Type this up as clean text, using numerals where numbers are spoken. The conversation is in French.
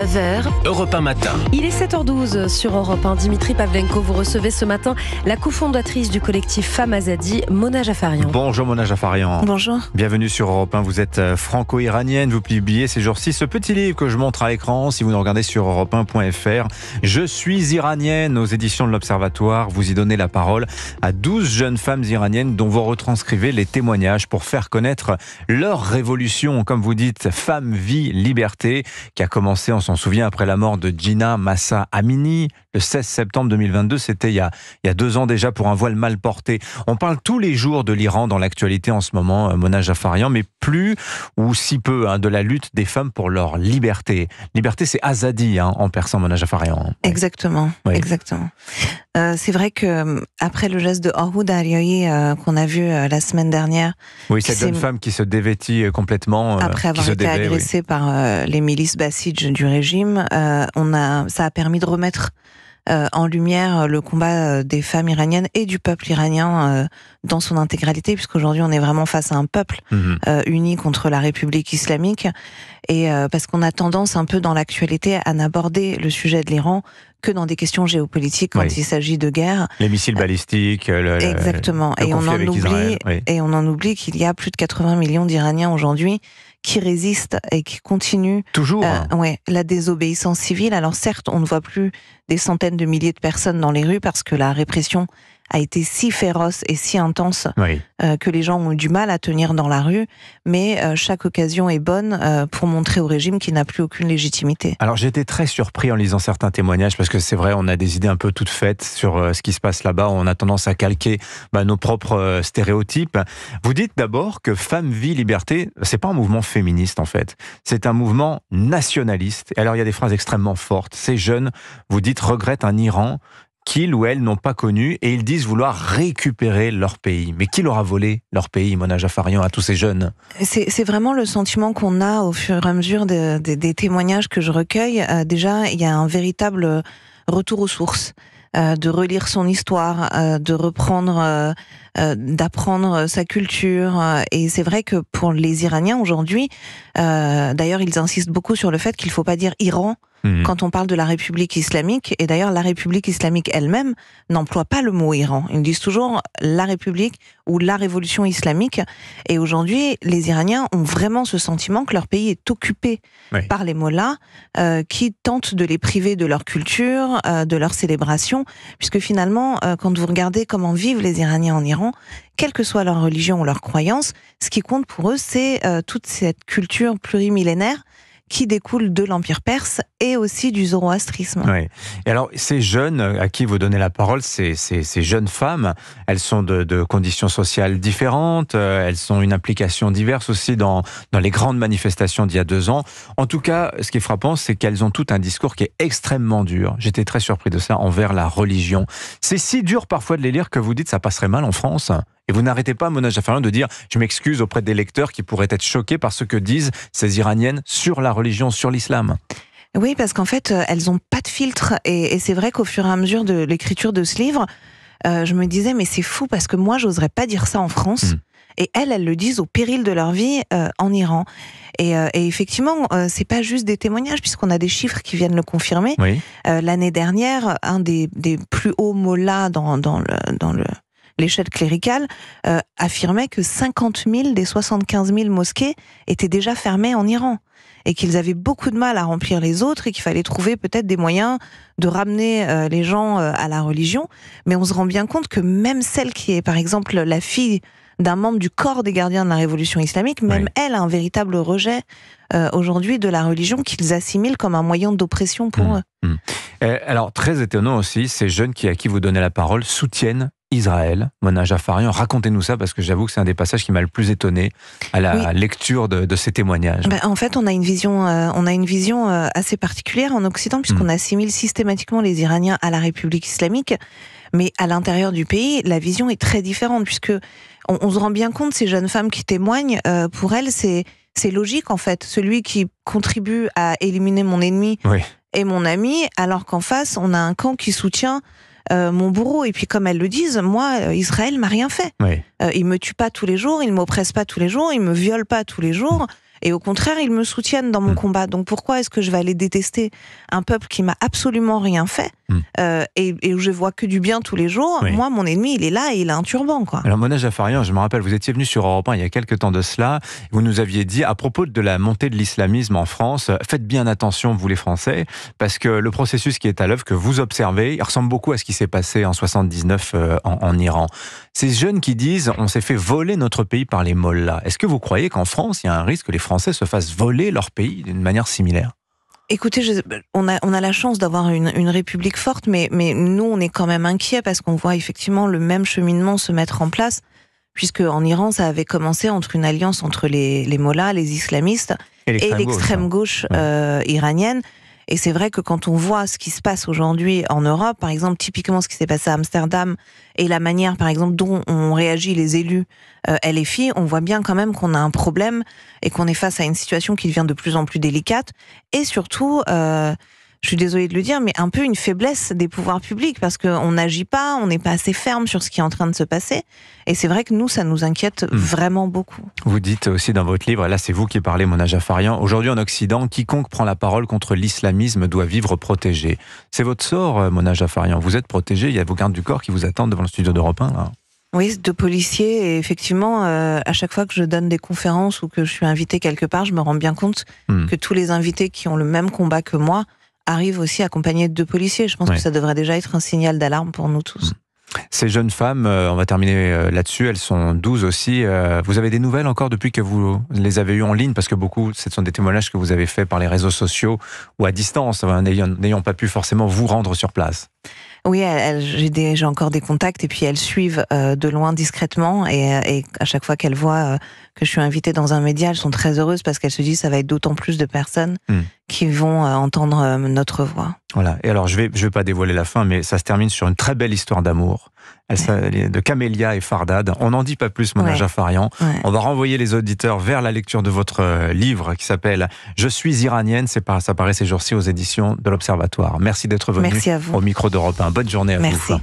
9h, Europe 1 matin. Il est 7h12 sur Europe 1. Dimitri Pavlenko, vous recevez ce matin la cofondatrice du collectif Femmes Azadi, Mona Jafarian. Bonjour Mona Jafarian. Bonjour. Bienvenue sur Europe 1. Vous êtes franco-iranienne. Vous publiez ces jours-ci ce petit livre que je montre à l'écran si vous nous regardez sur europe1.fr. Je suis iranienne aux éditions de l'Observatoire. Vous y donnez la parole à 12 jeunes femmes iraniennes dont vous retranscrivez les témoignages pour faire connaître leur révolution, comme vous dites, Femme, Vie, Liberté, qui a commencé, on s'en souvient, après la mort de Jina Mahsa Amini, le 16 septembre 2022, c'était il y a 2 ans déjà, pour un voile mal porté. On parle tous les jours de l'Iran dans l'actualité en ce moment, Mona Jafarian, mais plus ou si peu de la lutte des femmes pour leur liberté. Liberté, c'est Azadi en persan, Mona Jafarian. Exactement, oui. Exactement. C'est vrai que après le geste de Orhud Arioi qu'on a vu la semaine dernière, oui, cette jeune femme qui se dévêtit complètement, après avoir été agressée par les milices bassidj du régime, ça a permis de remettre en lumière le combat des femmes iraniennes et du peuple iranien dans son intégralité, puisqu'aujourd'hui on est vraiment face à un peuple uni contre la République islamique, et parce qu'on a tendance un peu dans l'actualité à n'aborder le sujet de l'Iran que dans des questions géopolitiques quand il s'agit de guerre. Les missiles balistiques, exactement. Le conflit et on en oublie qu'il y a plus de 80 millions d'Iraniens aujourd'hui qui résistent et qui continuent toujours la désobéissance civile. Alors certes, on ne voit plus des centaines de milliers de personnes dans les rues parce que la répression a été si féroce et si intense que les gens ont eu du mal à tenir dans la rue, mais chaque occasion est bonne pour montrer au régime qu'il n'a plus aucune légitimité. Alors j'ai été très surpris en lisant certains témoignages, parce que c'est vrai, on a des idées un peu toutes faites sur ce qui se passe là-bas, on a tendance à calquer nos propres stéréotypes. Vous dites d'abord que Femme, Vie, Liberté, c'est pas un mouvement féministe en fait, c'est un mouvement nationaliste. Et alors il y a des phrases extrêmement fortes. Ces jeunes, vous dites, regrettent un Iran qu'ils ou elles n'ont pas connu, et ils disent vouloir récupérer leur pays. Mais qui leur a volé leur pays, Mona Jafarian, à tous ces jeunes ? C'est vraiment le sentiment qu'on a au fur et à mesure des témoignages que je recueille. Déjà, il y a un véritable retour aux sources, de relire son histoire, de reprendre, d'apprendre sa culture. Et c'est vrai que pour les Iraniens aujourd'hui, d'ailleurs, ils insistent beaucoup sur le fait qu'il ne faut pas dire Iran quand on parle de la République islamique. Et d'ailleurs, la République islamique elle-même n'emploie pas le mot Iran. Ils disent toujours la République ou la Révolution islamique. Et aujourd'hui, les Iraniens ont vraiment ce sentiment que leur pays est occupé par les mollahs qui tentent de les priver de leur culture, de leur célébration. Puisque finalement, quand vous regardez comment vivent les Iraniens en Iran, quelle que soit leur religion ou leur croyance, ce qui compte pour eux, c'est toute cette culture plurimillénaire qui découle de l'Empire perse et aussi du zoroastrisme. Oui. Et alors, ces jeunes à qui vous donnez la parole, ces jeunes femmes, elles sont de conditions sociales différentes, elles ont une implication diverse aussi dans les grandes manifestations d'il y a 2 ans. En tout cas, ce qui est frappant, c'est qu'elles ont tout un discours qui est extrêmement dur. J'étais très surpris de ça, envers la religion. C'est si dur parfois de les lire que vous dites ça passerait mal en France. Et vous n'arrêtez pas, Mona Jafarian, de dire « je m'excuse auprès des lecteurs qui pourraient être choqués par ce que disent ces Iraniennes sur la religion, sur l'islam ». Oui, parce qu'en fait, elles n'ont pas de filtre. Et c'est vrai qu'au fur et à mesure de l'écriture de ce livre, je me disais « mais c'est fou, parce que moi, j'oserais pas dire ça en France ». Et elles le disent au péril de leur vie en Iran. Et effectivement, c'est pas juste des témoignages, puisqu'on a des chiffres qui viennent le confirmer. L'année dernière, un des plus hauts mollahs dans l'échelle cléricale, affirmait que 50 000 des 75 000 mosquées étaient déjà fermées en Iran, et qu'ils avaient beaucoup de mal à remplir les autres, et qu'il fallait trouver peut-être des moyens de ramener les gens à la religion. Mais on se rend bien compte que même celle qui est, par exemple, la fille d'un membre du corps des gardiens de la Révolution islamique, même elle a un véritable rejet aujourd'hui de la religion, qu'ils assimilent comme un moyen d'oppression pour eux. Alors, très étonnant aussi, ces jeunes à qui vous donnez la parole soutiennent Israël. Mona Jafarian, racontez-nous ça, parce que j'avoue que c'est un des passages qui m'a le plus étonné à la lecture de ces témoignages. En fait, on a une vision assez particulière en Occident, puisqu'on assimile systématiquement les Iraniens à la République islamique. Mais à l'intérieur du pays, la vision est très différente, puisque on se rend bien compte, ces jeunes femmes qui témoignent, pour elles, c'est logique en fait. Celui qui contribue à éliminer mon ennemi est mon ami, alors qu'en face, on a un camp qui soutient mon bourreau. Et puis comme elles le disent, moi, Israël m'a rien fait. Il me tue pas tous les jours, il m'oppresse pas tous les jours, il me viole pas tous les jours. Et au contraire, ils me soutiennent dans mon combat. Donc pourquoi est-ce que je vais aller détester un peuple qui m'a absolument rien fait et où je vois que du bien tous les jours? Oui. Moi, mon ennemi, il est là et il a un turban, quoi. Alors Mona Jafarian, je me rappelle, vous étiez venu sur Europe 1 il y a quelques temps de cela. Vous nous aviez dit, à propos de la montée de l'islamisme en France, faites bien attention, vous les Français, parce que le processus qui est à l'œuvre, que vous observez, il ressemble beaucoup à ce qui s'est passé en 79 en Iran. Ces jeunes qui disent, on s'est fait voler notre pays par les mollahs. Est-ce que vous croyez qu'en France, il y a un risque que les Français se fassent voler leur pays d'une manière similaire? Écoutez, on a la chance d'avoir une république forte, mais nous, on est quand même inquiets parce qu'on voit effectivement le même cheminement se mettre en place, puisque en Iran, ça avait commencé entre une alliance entre les mollahs, les islamistes et l'extrême gauche iranienne. Et c'est vrai que quand on voit ce qui se passe aujourd'hui en Europe, par exemple, typiquement ce qui s'est passé à Amsterdam, et la manière, par exemple, dont ont réagi les élus LFI, on voit bien quand même qu'on a un problème et qu'on est face à une situation qui devient de plus en plus délicate. Et surtout, je suis désolée de le dire, mais un peu une faiblesse des pouvoirs publics, parce qu'on n'agit pas, on n'est pas assez ferme sur ce qui est en train de se passer. Et c'est vrai que nous, ça nous inquiète vraiment beaucoup. Vous dites aussi dans votre livre, et là c'est vous qui parlez, Mona Jafarian, aujourd'hui en Occident, quiconque prend la parole contre l'islamisme doit vivre protégé. C'est votre sort, Mona Jafarian. Vous êtes protégé, il y a vos gardes du corps qui vous attendent devant le studio d'Europe 1, là. Oui, de policiers, et effectivement, à chaque fois que je donne des conférences ou que je suis invitée quelque part, je me rends bien compte que tous les invités qui ont le même combat que moi arrivent aussi accompagnés de 2 policiers. Je pense que ça devrait déjà être un signal d'alarme pour nous tous. Ces jeunes femmes, on va terminer là-dessus, elles sont 12 aussi. Vous avez des nouvelles encore depuis que vous les avez eues en ligne? Parce que beaucoup, ce sont des témoignages que vous avez faits par les réseaux sociaux ou à distance, n'ayant pas pu forcément vous rendre sur place. Oui, j'ai encore des contacts et puis elles suivent de loin discrètement et à chaque fois qu'elles voient que je suis invitée dans un média, elles sont très heureuses parce qu'elles se disent ça va être d'autant plus de personnes qui vont entendre notre voix. Voilà. Et alors je vais pas dévoiler la fin, mais ça se termine sur une très belle histoire d'amour. De Camélia et Fardad. On n'en dit pas plus, Mona Jafarian. On va renvoyer les auditeurs vers la lecture de votre livre qui s'appelle « Je suis iranienne ». Ça paraît ces jours-ci aux éditions de l'Observatoire. Merci d'être venu au micro d'Europe 1. Bonne journée à vous.